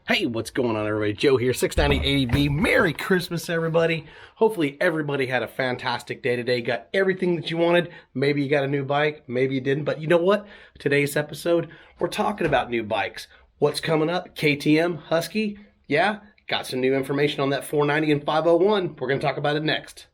Hey, what's going on, everybody? Joe here, 690 ADV. Merry Christmas, everybody. Hopefully, everybody had a fantastic day today. Got everything that you wanted. Maybe you got a new bike, maybe you didn't. But you know what? Today's episode, we're talking about new bikes. What's coming up? KTM, Husky. Yeah, got some new information on that 490 and 501. We're going to talk about it next.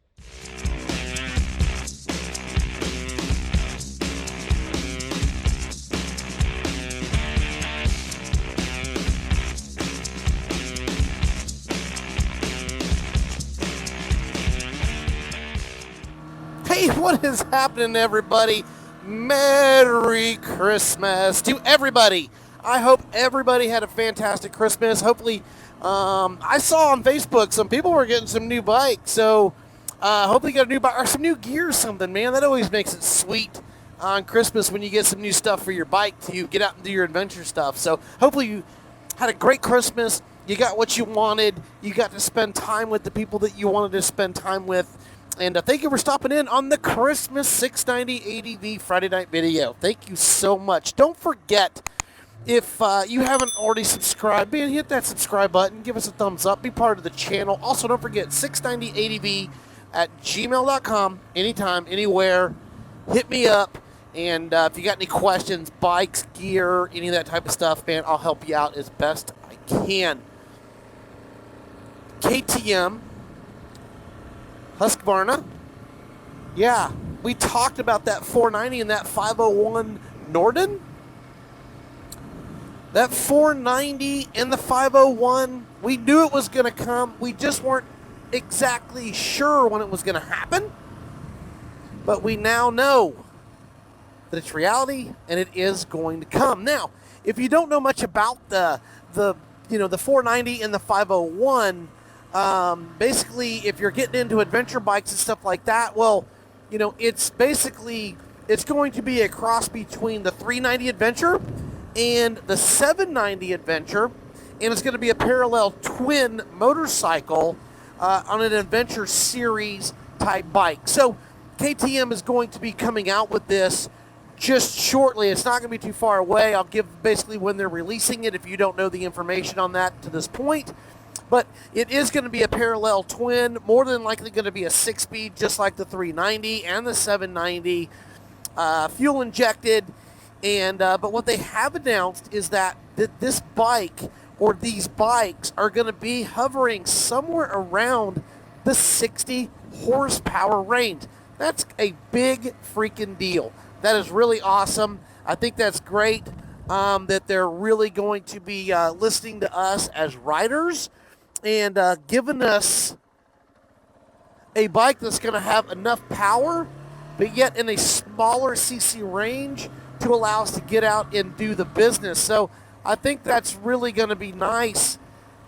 Hey, what is happening, everybody? Merry Christmas to everybody. I hope everybody had a fantastic Christmas. Hopefully, I saw on Facebook some people were getting some new bikes. So, hopefully you got a new bike or some new gear or something, man. That always makes it sweet on Christmas when you get some new stuff for your bike to get out and do your adventure stuff. So, hopefully you had a great Christmas. You got what you wanted. You got to spend time with the people that you wanted to spend time with. And thank you for stopping in on the Christmas 690 ADV Friday night video. Thank you so much. Don't forget, if you haven't already subscribed, man, hit that subscribe button. Give us a thumbs up. Be part of the channel. Also, don't forget, 690adv@gmail.com. Anytime, anywhere. Hit me up. And if you got any questions, bikes, gear, any of that type of stuff, man, I'll help you out as best I can. KTM Husqvarna. Yeah, we talked about that 490 and that 501 Norden. That 490 and the 501, we knew it was going to come. We just weren't exactly sure when it was going to happen. But we now know that it's reality and it is going to come. Now, if you don't know much about the 490 and the 501, basically, if you're getting into adventure bikes and stuff like that, well, it's going to be a cross between the 390 Adventure and the 790 Adventure, and it's going to be a parallel twin motorcycle on an adventure series type bike. So KTM is going to be coming out with this just shortly. It's not going to be too far away. I'll give basically when they're releasing it if you don't know the information on that to this point. But it is going to be a parallel twin, more than likely going to be a 6-speed, just like the 390 and the 790, fuel injected. And but what they have announced is that this bike or these bikes are going to be hovering somewhere around the 60 horsepower range. That's a big freaking deal. That is really awesome. I think that's great that they're really going to be listening to us as riders and giving us a bike that's going to have enough power, but yet in a smaller CC range to allow us to get out and do the business. So I think that's really going to be nice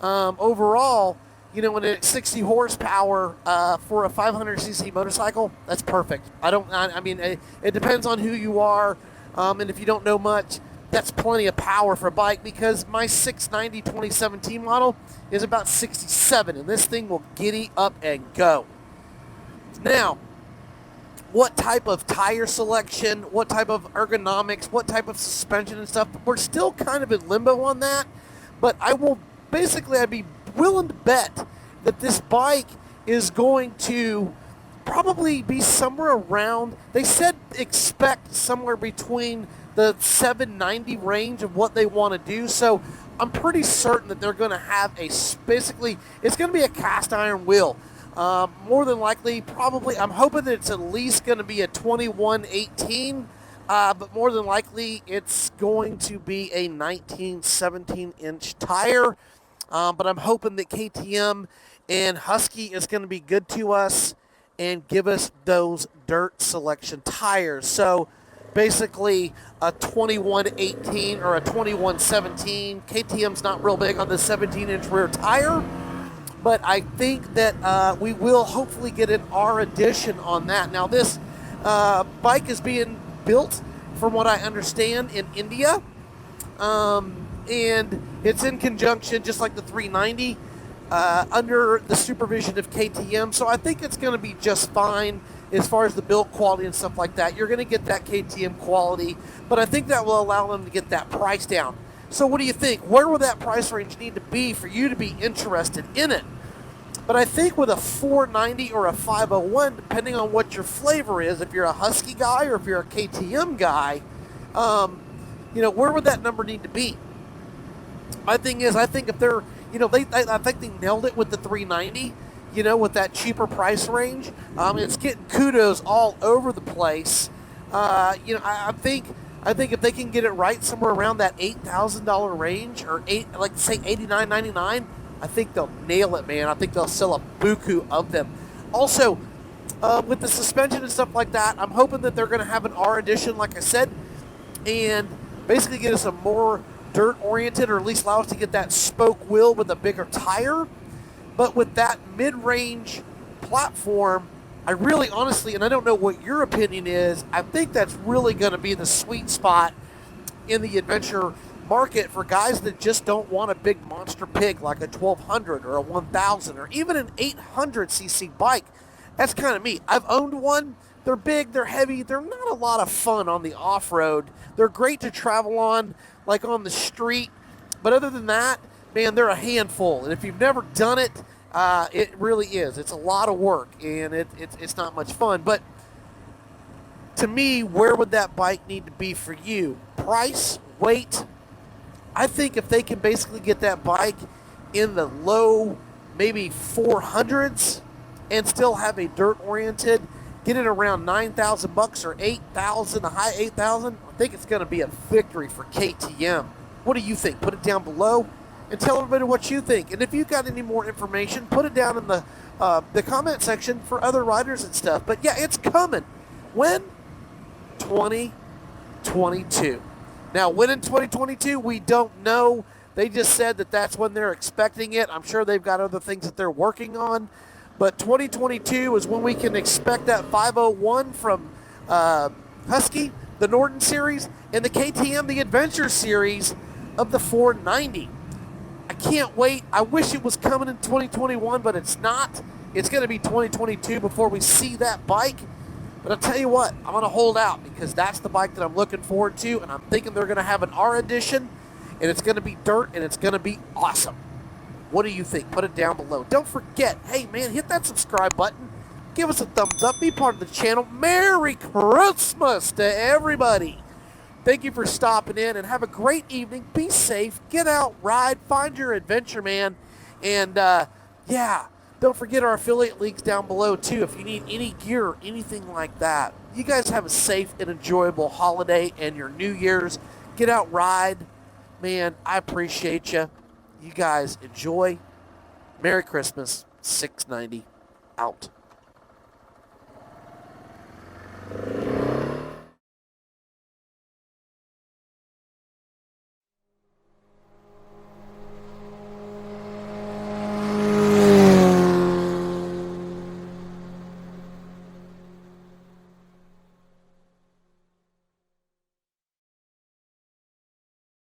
overall. When it's 60 horsepower for a 500cc motorcycle, that's perfect. It depends on who you are, and if you don't know much, that's plenty of power for a bike, because my 690 2017 model is about 67, and this thing will giddy up and go. Now, what type of tire selection, what type of ergonomics, what type of suspension and stuff, we're still kind of in limbo on that, but I'd be willing to bet that this bike is going to probably be somewhere around, they said expect somewhere between the 790 range of what they want to do. So I'm pretty certain that they're going to have it's going to be a cast iron wheel. More than likely, probably, I'm hoping that it's at least going to be a 2118, but more than likely it's going to be a 17-inch tire. But I'm hoping that KTM and Husky is going to be good to us and give us those dirt selection tires. So basically a 2118 or a 2117. KTM's not real big on the 17-inch rear tire, but I think that we will hopefully get an R edition on that. Now this bike is being built, from what I understand, in India, and it's in conjunction, just like the 390, under the supervision of KTM. So I think it's going to be just fine as far as the build quality and stuff like that. You're going to get that KTM quality, but I think that will allow them to get that price down. So what do you think? Where would that price range need to be for you to be interested in it? But I think with a 490 or a 501, depending on what your flavor is, if you're a Husky guy or if you're a KTM guy, where would that number need to be? My thing is, I think if they're, I think they nailed it with the 390, with that cheaper price range. It's getting kudos all over the place. I think if they can get it right somewhere around that $8,000 range, or say $89.99, I think they'll nail it, man. I think they'll sell a buku of them. Also, with the suspension and stuff like that, I'm hoping that they're going to have an R edition, like I said, and basically get us a more dirt-oriented, or at least allow us to get that spoke wheel with a bigger tire. But with that mid-range platform, I really honestly, and I don't know what your opinion is, I think that's really going to be the sweet spot in the adventure market for guys that just don't want a big monster pig like a 1200 or a 1000 or even an 800cc bike. That's kind of me. I've owned one. They're big, they're heavy, they're not a lot of fun on the off-road. They're great to travel on, like on the street, but other than that, man, they're a handful. And if you've never done it, it really is. It's a lot of work, and it's not much fun. But to me, where would that bike need to be for you? Price, weight. I think if they can basically get that bike in the low, maybe 400s, and still have a dirt-oriented, get it around $9,000 or $8,000, the high $8,000, I think it's going to be a victory for KTM. What do you think? Put it down below and tell everybody what you think. And if you've got any more information, put it down in the comment section for other riders and stuff. But yeah, it's coming. When? 2022. Now, when in 2022, we don't know. They just said that that's when they're expecting it. I'm sure they've got other things that they're working on. But 2022 is when we can expect that 501 from Husky, the Norden series, and the KTM, the Adventure series of the 490. I can't wait. I wish it was coming in 2021, but it's not. It's going to be 2022 before we see that bike. But I'll tell you what, I'm going to hold out because that's the bike that I'm looking forward to, and I'm thinking they're going to have an R edition, and it's going to be dirt, and it's going to be awesome. What do you think? Put it down below. Don't forget, hey man, hit that subscribe button. Give us a thumbs up. Be part of the channel. Merry Christmas to everybody. Thank you for stopping in, and have a great evening. Be safe. Get out, ride, find your adventure, man. And yeah, don't forget our affiliate links down below too if you need any gear or anything like that. You guys have a safe and enjoyable holiday and your New Year's. Get out, ride. Man, I appreciate you. You guys enjoy. Merry Christmas. 690 out.